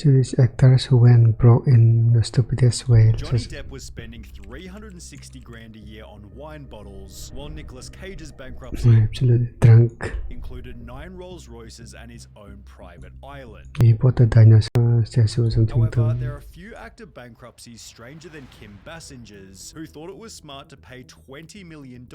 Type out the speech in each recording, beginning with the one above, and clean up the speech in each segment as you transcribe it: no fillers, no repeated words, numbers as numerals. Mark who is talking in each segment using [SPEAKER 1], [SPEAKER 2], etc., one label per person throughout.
[SPEAKER 1] These actors who went broke in the stupidest way.
[SPEAKER 2] Johnny Depp was spending 360 grand a year on wine bottles, while Nicolas Cage's bankruptcy
[SPEAKER 1] Absolutely drunk.
[SPEAKER 2] included 9 Rolls Royces and his own private island.
[SPEAKER 1] He bought a dinosaur statue or something.
[SPEAKER 2] However, there are a few actor bankruptcies stranger than Kim Basinger's, who thought it was smart to pay $20 million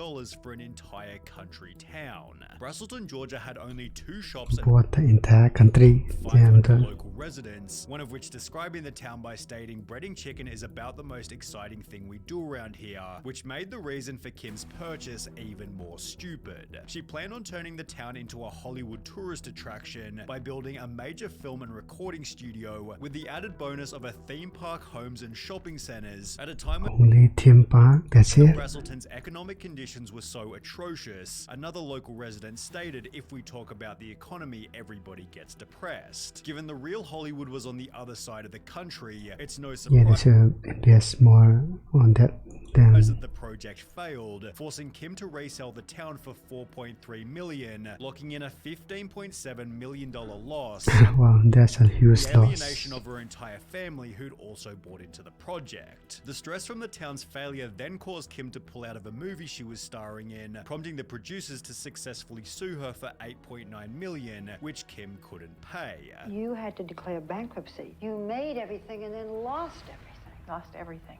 [SPEAKER 2] for an entire country town. Braselton, Georgia had only 2 shops and
[SPEAKER 1] bought the entire country.
[SPEAKER 2] 500 local residents, one of which describing the town by stating breading chicken is about the most exciting thing we do around here, which made the reason for Kim's purchase even more stupid. She planned on turning the town into a Hollywood tourist attraction by building a major film and recording studio with the added bonus of a theme park, homes and shopping centers at a time when
[SPEAKER 1] Only theme park, that's it.
[SPEAKER 2] Braselton's economic conditions were so atrocious. Another local resident stated, "If we talk about the economy, everybody gets depressed." Given the real Hollywood was on the other side of the country, it's no
[SPEAKER 1] Yeah,
[SPEAKER 2] surprise
[SPEAKER 1] they should invest more on that. Then
[SPEAKER 2] that the project failed, forcing Kim to resell the town for $4.3 million, locking in a $15.7 million loss.
[SPEAKER 1] wow, that's a huge
[SPEAKER 2] The
[SPEAKER 1] loss.
[SPEAKER 2] alienation of her entire family, who'd also bought into the project. The stress from the town's failure then caused Kim to pull out of a movie she was starring in, prompting the producers to successfully sue her for $8.9 million, which Kim couldn't pay.
[SPEAKER 3] You had to declare bankruptcy. You made everything and then lost everything.
[SPEAKER 4] Lost everything.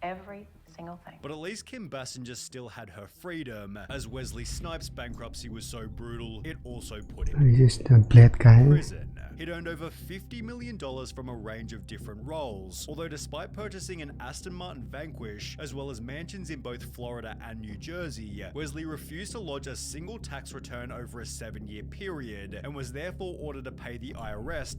[SPEAKER 4] Every single thing.
[SPEAKER 2] But at least Kim Basinger still had her freedom, as Wesley Snipes' bankruptcy was so brutal, it also put him
[SPEAKER 1] This is the black guy.
[SPEAKER 2] in prison. He'd earned over $50 million from a range of different roles, although despite purchasing an Aston Martin Vanquish, as well as mansions in both Florida and New Jersey, Wesley refused to lodge a single tax return over a 7-year period, and was therefore ordered to pay the IRS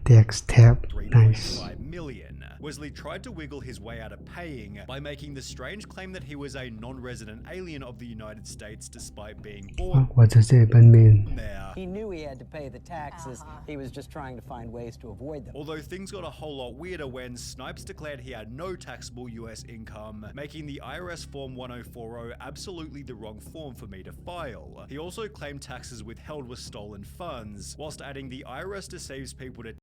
[SPEAKER 1] Tax tab. Nice.
[SPEAKER 2] $23.5 million. Wesley tried to wiggle his way out of paying by making the strange claim that he was a non-resident alien of the United States despite being born
[SPEAKER 1] What does that even mean?
[SPEAKER 2] there.
[SPEAKER 5] He knew he had to pay the taxes. He was just trying to find ways to avoid them.
[SPEAKER 2] Although things got a whole lot weirder when Snipes declared he had no taxable US income, making the IRS Form 1040 absolutely the wrong form for me to file. He also claimed taxes withheld were stolen funds, whilst adding the IRS deceives people to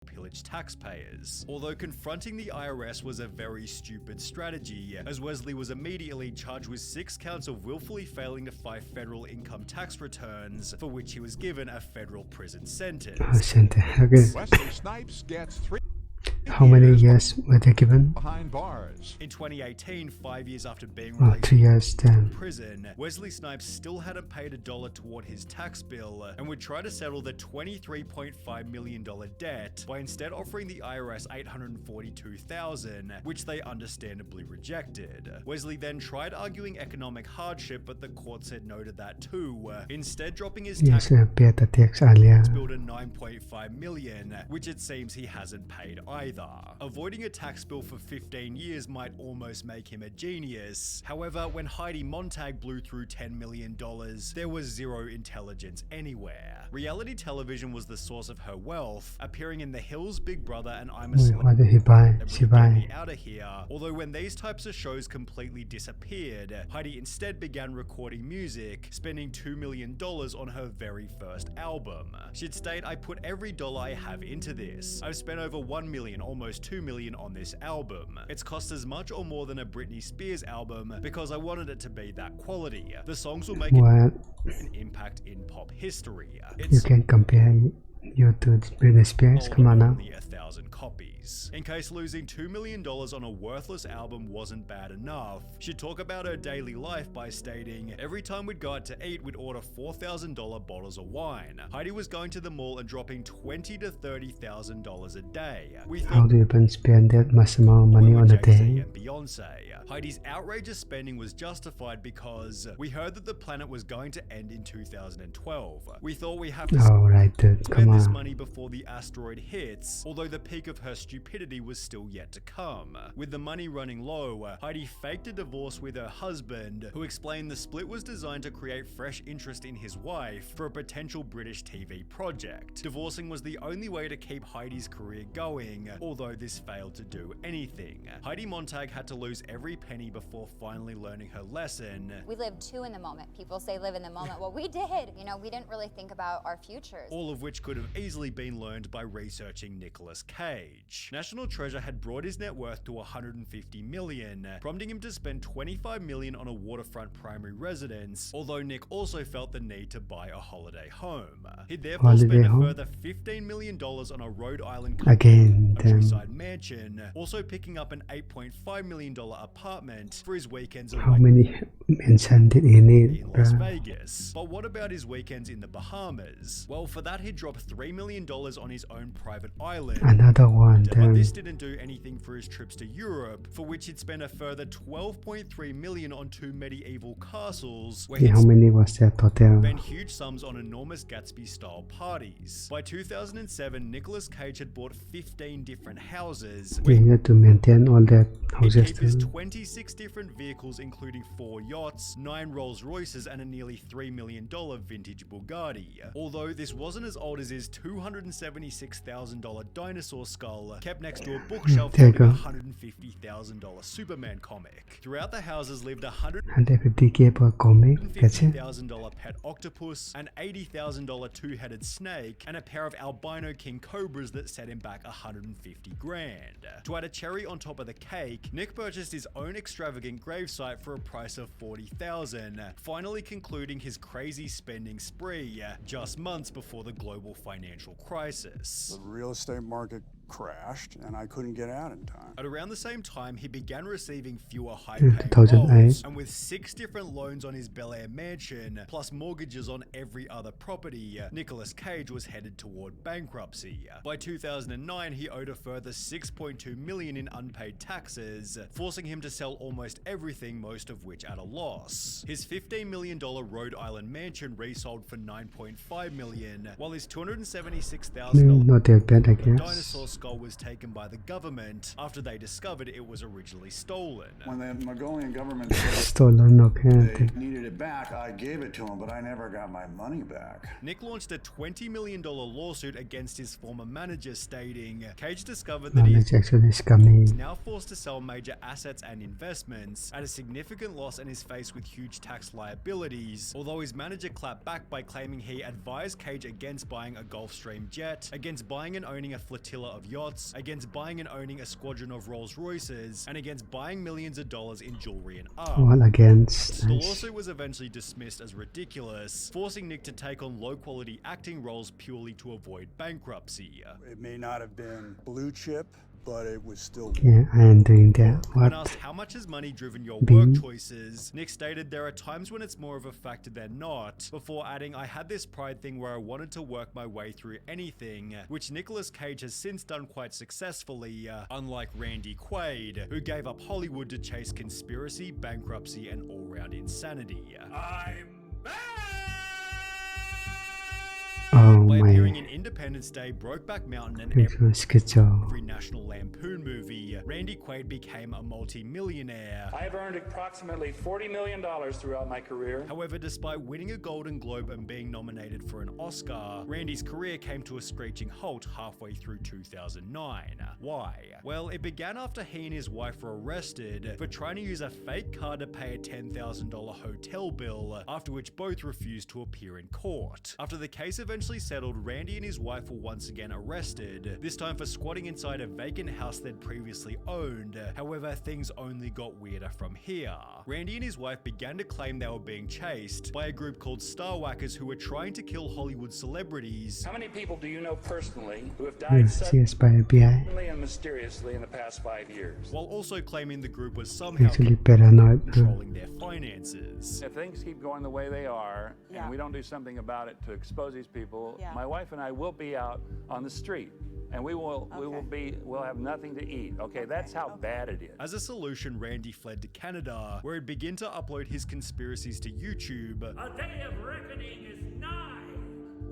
[SPEAKER 2] pillage taxpayers. Although confronting the IRS was a very stupid strategy, as Wesley was immediately charged with 6 counts of willfully failing to file federal income tax returns, for which he was given a federal prison sentence.
[SPEAKER 1] Okay.
[SPEAKER 6] Wesley Snipes gets 3
[SPEAKER 1] How many years were they given?
[SPEAKER 6] behind bars.
[SPEAKER 2] In 2018, 5 years after being
[SPEAKER 1] Oh,
[SPEAKER 2] released
[SPEAKER 1] 3 years
[SPEAKER 2] from
[SPEAKER 1] then.
[SPEAKER 2] prison, Wesley Snipes still hadn't paid $1 toward his tax bill and would try to settle the $23.5 million debt by instead offering the IRS $842,000, which they understandably rejected. Wesley then tried arguing economic hardship, but the court said no to that too, instead dropping his tax
[SPEAKER 1] Yes, paid the tax earlier.
[SPEAKER 2] bill to $9.5 million, which it seems he hasn't paid either. Avoiding a tax bill for 15 years might almost make him a genius. However, when Heidi Montag blew through $10 million, there was zero intelligence anywhere. Reality television was the source of her wealth, appearing in The Hills, Big Brother, and I'm a
[SPEAKER 1] Wait,
[SPEAKER 2] Celebrity
[SPEAKER 1] what did he buy?
[SPEAKER 2] that
[SPEAKER 1] She
[SPEAKER 2] would get
[SPEAKER 1] buy.
[SPEAKER 2] me out of here. Although when these types of shows completely disappeared, Heidi instead began recording music, spending $2 million on her very first album. She'd state, "I put every dollar I have into this. I've spent over $1 million, almost $2 million on this album. It's cost as much or more than a Britney Spears album because I wanted it to be that quality. The songs will make
[SPEAKER 1] What?
[SPEAKER 2] an impact in pop history.
[SPEAKER 1] You
[SPEAKER 2] It's
[SPEAKER 1] can compare you to Britney Spears?
[SPEAKER 2] sold
[SPEAKER 1] Come on now.
[SPEAKER 2] only 1,000 copies. In case losing $2 million on a worthless album wasn't bad enough, she'd talk about her daily life by stating, "Every time we'd go out to eat, we'd order $4,000 bottles of wine. Heidi was going to the mall and dropping $20,000 to $30,000 a day. We
[SPEAKER 1] How
[SPEAKER 2] thought
[SPEAKER 1] do you even spend that much amount of money
[SPEAKER 2] were
[SPEAKER 1] on a
[SPEAKER 2] Jay-Z
[SPEAKER 1] day?
[SPEAKER 2] and Beyonce. Heidi's outrageous spending was justified because we heard that the planet was going to end in 2012. We thought we have to
[SPEAKER 1] Oh, right, dude. Come
[SPEAKER 2] spend this
[SPEAKER 1] on.
[SPEAKER 2] money before the asteroid hits, although the peak of her stupid stupidity was still yet to come. With the money running low, Heidi faked a divorce with her husband, who explained the split was designed to create fresh interest in his wife for a potential British TV project. Divorcing was the only way to keep Heidi's career going, although this failed to do anything. Heidi Montag had to lose every penny before finally learning her lesson.
[SPEAKER 7] We live too in the moment. People say live in the moment. Well, we did. You know, we didn't really think about our futures.
[SPEAKER 2] All of which could have easily been learned by researching Nicolas Cage. National Treasure had brought his net worth to $150 million, prompting him to spend $25 million on a waterfront primary residence, although Nick also felt the need to buy a holiday home. He'd therefore spend a further $15 million on a Rhode Island countryside mansion, also picking up an $8.5 million apartment for his weekends away
[SPEAKER 1] How many mentioned it in it,
[SPEAKER 2] in Las Vegas. But what about his weekends in the Bahamas? Well, for that he dropped $3 million on his own private island.
[SPEAKER 1] Another one.
[SPEAKER 2] But this didn't do anything for his trips to Europe, for which he'd spent a further $12.3 million on 2 medieval castles, where he'd
[SPEAKER 1] how many was that total?
[SPEAKER 2] spent huge sums on enormous Gatsby-style parties. By 2007, Nicolas Cage had bought 15 different houses,
[SPEAKER 1] We had to maintain all that
[SPEAKER 2] he'd
[SPEAKER 1] houses
[SPEAKER 2] keep his
[SPEAKER 1] too.
[SPEAKER 2] 26 different vehicles, including 4 yachts, 9 Rolls Royces, and a nearly $3 million vintage Bugatti. Although this wasn't as old as his $276,000 dinosaur skull kept next to a bookshelf
[SPEAKER 1] There you
[SPEAKER 2] holding a
[SPEAKER 1] go.
[SPEAKER 2] $150,000 Superman comic. Throughout the houses lived a
[SPEAKER 1] 150K per comic. That's it.
[SPEAKER 2] $150,000 pet octopus, an $80,000 two-headed snake, and a pair of albino king cobras that set him back $150 grand. To add a cherry on top of the cake, Nick purchased his own extravagant gravesite for a price of $40,000, finally concluding his crazy spending spree just months before the global financial crisis.
[SPEAKER 8] The real estate market crashed and I couldn't get out in time.
[SPEAKER 2] At around the same time, he began receiving fewer high-paying
[SPEAKER 1] 2008.
[SPEAKER 2] roles, and with 6 different loans on his Bel Air mansion, plus mortgages on every other property, Nicolas Cage was headed toward bankruptcy. By 2009, he owed a further $6.2 million in unpaid taxes, forcing him to sell almost everything, most of which at a loss. His $15 million Rhode Island mansion resold for $9.5 million, while his $276,000
[SPEAKER 1] Not that bad, I guess.
[SPEAKER 2] dinosaur skull was taken by the government after they discovered it was originally stolen.
[SPEAKER 8] When the Mongolian government said
[SPEAKER 1] Stolen, okay.
[SPEAKER 8] they needed it back, I gave it to them, but I never got my money back.
[SPEAKER 2] Nick launched a $20 million lawsuit against his former manager, stating Cage discovered that he
[SPEAKER 1] Knowledge
[SPEAKER 2] is
[SPEAKER 1] actually is coming.
[SPEAKER 2] now forced to sell major assets and investments at a significant loss and is faced with huge tax liabilities, although his manager clapped back by claiming he advised Cage against buying a Gulfstream jet, against buying and owning a flotilla of yachts, against buying and owning a squadron of Rolls Royces, and against buying millions of dollars in jewelry and art.
[SPEAKER 1] All against.
[SPEAKER 2] The
[SPEAKER 1] Nice.
[SPEAKER 2] lawsuit was eventually dismissed as ridiculous, forcing Nick to take on low-quality acting roles purely to avoid bankruptcy.
[SPEAKER 8] It may not have been blue chip, but it was still
[SPEAKER 1] Yeah, I am doing that.
[SPEAKER 2] When
[SPEAKER 1] What?
[SPEAKER 2] asked how much has money driven your
[SPEAKER 1] Bing.
[SPEAKER 2] work choices, Nick stated there are times when it's more of a factor than not, before adding, I had this pride thing where I wanted to work my way through anything, which Nicolas Cage has since done quite successfully, unlike Randy Quaid, who gave up Hollywood to chase conspiracy, bankruptcy, and all-round insanity. I'm back!
[SPEAKER 1] Oh
[SPEAKER 2] By
[SPEAKER 1] my.
[SPEAKER 2] appearing in Independence Day, Brokeback Mountain, and
[SPEAKER 1] It was good job.
[SPEAKER 2] every National Lampoon movie, Randy Quaid became a multi-millionaire.
[SPEAKER 9] I have earned approximately $40 million throughout my career.
[SPEAKER 2] However, despite winning a Golden Globe and being nominated for an Oscar, Randy's career came to a screeching halt halfway through 2009. Why? Well, it began after he and his wife were arrested for trying to use a fake card to pay a $10,000 hotel bill, after which both refused to appear in court. After the case eventually settled, Randy and his wife were once again arrested, this time for squatting inside a vacant house they'd previously owned. However, things only got weirder from here. Randy and his wife began to claim they were being chased by a group called Starwhackers who were trying to kill Hollywood celebrities.
[SPEAKER 9] How many people do you know personally who have died
[SPEAKER 1] Yes, by FBI.
[SPEAKER 9] suddenly and mysteriously in the past 5 years?
[SPEAKER 2] While also claiming the group was somehow
[SPEAKER 1] Actually paranoid.
[SPEAKER 2] controlling their finances.
[SPEAKER 10] If things keep going the way they are, and we don't do something about it to expose these people, my wife and I will be out on the street, and we'll have nothing to eat. Okay, that's how bad it is.
[SPEAKER 2] As a solution, Randy fled to Canada, where he'd begin to upload his conspiracies to YouTube.
[SPEAKER 11] A day of reckoning is nigh.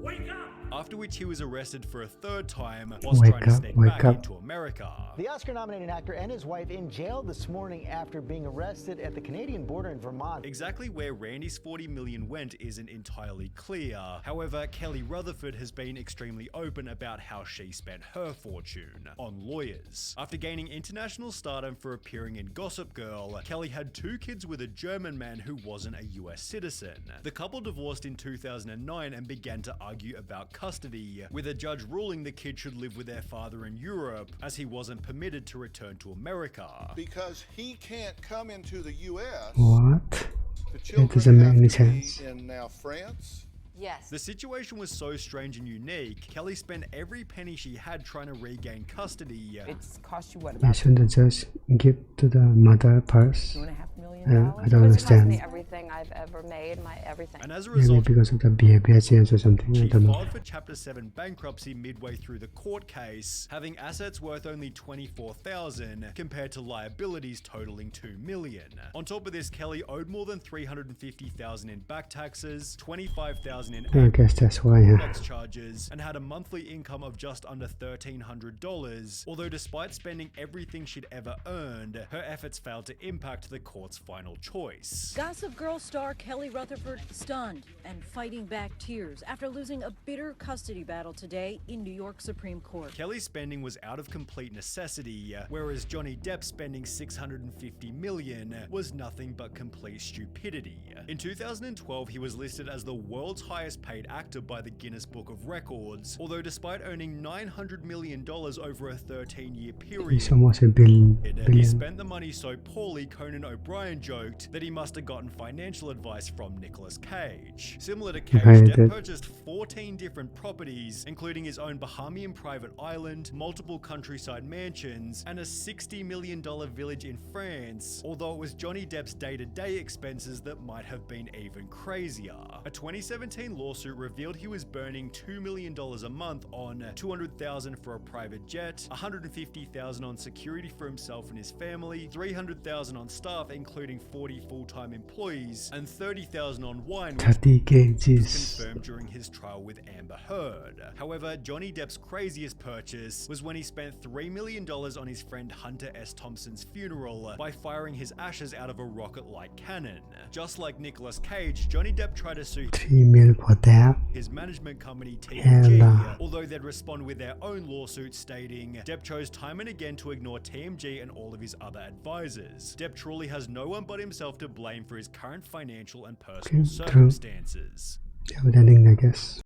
[SPEAKER 11] Wake up!
[SPEAKER 2] after which he was arrested for a third time whilst trying to sneak back into America.
[SPEAKER 11] The Oscar-nominated actor and his wife in jail this morning after being arrested at the Canadian border in Vermont.
[SPEAKER 2] Exactly where Randy's $40 million went isn't entirely clear. However, Kelly Rutherford has been extremely open about how she spent her fortune on lawyers. After gaining international stardom for appearing in Gossip Girl, Kelly had 2 kids with a German man who wasn't a US citizen. The couple divorced in 2009 and began to argue about custody, with a judge ruling the kid should live with their father in Europe as he wasn't permitted to return to America.
[SPEAKER 6] Because he can't come into the US.
[SPEAKER 1] What?
[SPEAKER 6] The children
[SPEAKER 1] It doesn't make
[SPEAKER 6] have
[SPEAKER 1] any
[SPEAKER 6] to be
[SPEAKER 1] sense.
[SPEAKER 6] in now France.
[SPEAKER 4] Yes.
[SPEAKER 2] The situation was so strange and unique, Kelly spent every penny she had trying to regain custody.
[SPEAKER 4] It's cost you what,
[SPEAKER 1] You
[SPEAKER 4] about
[SPEAKER 1] shouldn't just give to the mother purse.
[SPEAKER 4] $2.5 million?
[SPEAKER 1] I don't understand.
[SPEAKER 4] Everything I've ever made, my everything.
[SPEAKER 2] And as a
[SPEAKER 1] Maybe
[SPEAKER 2] result,
[SPEAKER 1] because of the behavior change or something. I
[SPEAKER 2] she
[SPEAKER 1] don't know.
[SPEAKER 2] filed for Chapter 7 bankruptcy midway through the court case, having assets worth only $24,000 compared to liabilities totaling $2 million. On top of this, Kelly owed more than $350,000 in back taxes, $25,000 in
[SPEAKER 1] I guess that's why.
[SPEAKER 2] tax charges, and had a monthly income of just under $1,300. Although despite spending everything she'd ever earned, her efforts failed to impact the court's final choice.
[SPEAKER 12] Gossip Girl star Kelly Rutherford stunned and fighting back tears after losing a bitter custody battle today in New York Supreme Court.
[SPEAKER 2] Kelly's spending was out of complete necessity, whereas Johnny Depp spending $650 million was nothing but complete stupidity. In 2012, he was listed as the world's highest paid actor by the Guinness Book of Records, although despite earning $900 million over a 13-year period,
[SPEAKER 1] He's almost a billion.
[SPEAKER 2] he spent the money so poorly Conan O'Brien joked that he must have gotten financial advice from Nicolas Cage. Similar to Cage, Depp purchased 14 different properties, including his own Bahamian private island, multiple countryside mansions, and a $60 million village in France, although it was Johnny Depp's day-to-day expenses that might have been even crazier. A 2017 lawsuit revealed he was burning $2 million a month on $200,000 for a private jet, $150,000 on security for himself and his family, $300,000 on staff including 40 full-time employees, and $30,000 on wine, which
[SPEAKER 1] 30K,
[SPEAKER 2] was confirmed during his trial with Amber Heard. However, Johnny Depp's craziest purchase was when he spent $3 million on his friend Hunter S. Thompson's funeral by firing his ashes out of a rocket-like cannon. Just like Nicolas Cage, Johnny Depp tried to sue
[SPEAKER 1] 3 million for that.
[SPEAKER 2] his management company TMG,
[SPEAKER 1] Hella.
[SPEAKER 2] although they'd respond with their own lawsuit stating Depp chose time and again to ignore TMG and all of his other advisors. Depp truly has no one but himself to blame for his current financial and personal
[SPEAKER 1] True.
[SPEAKER 2] circumstances.
[SPEAKER 1] Yeah, but ending, I guess.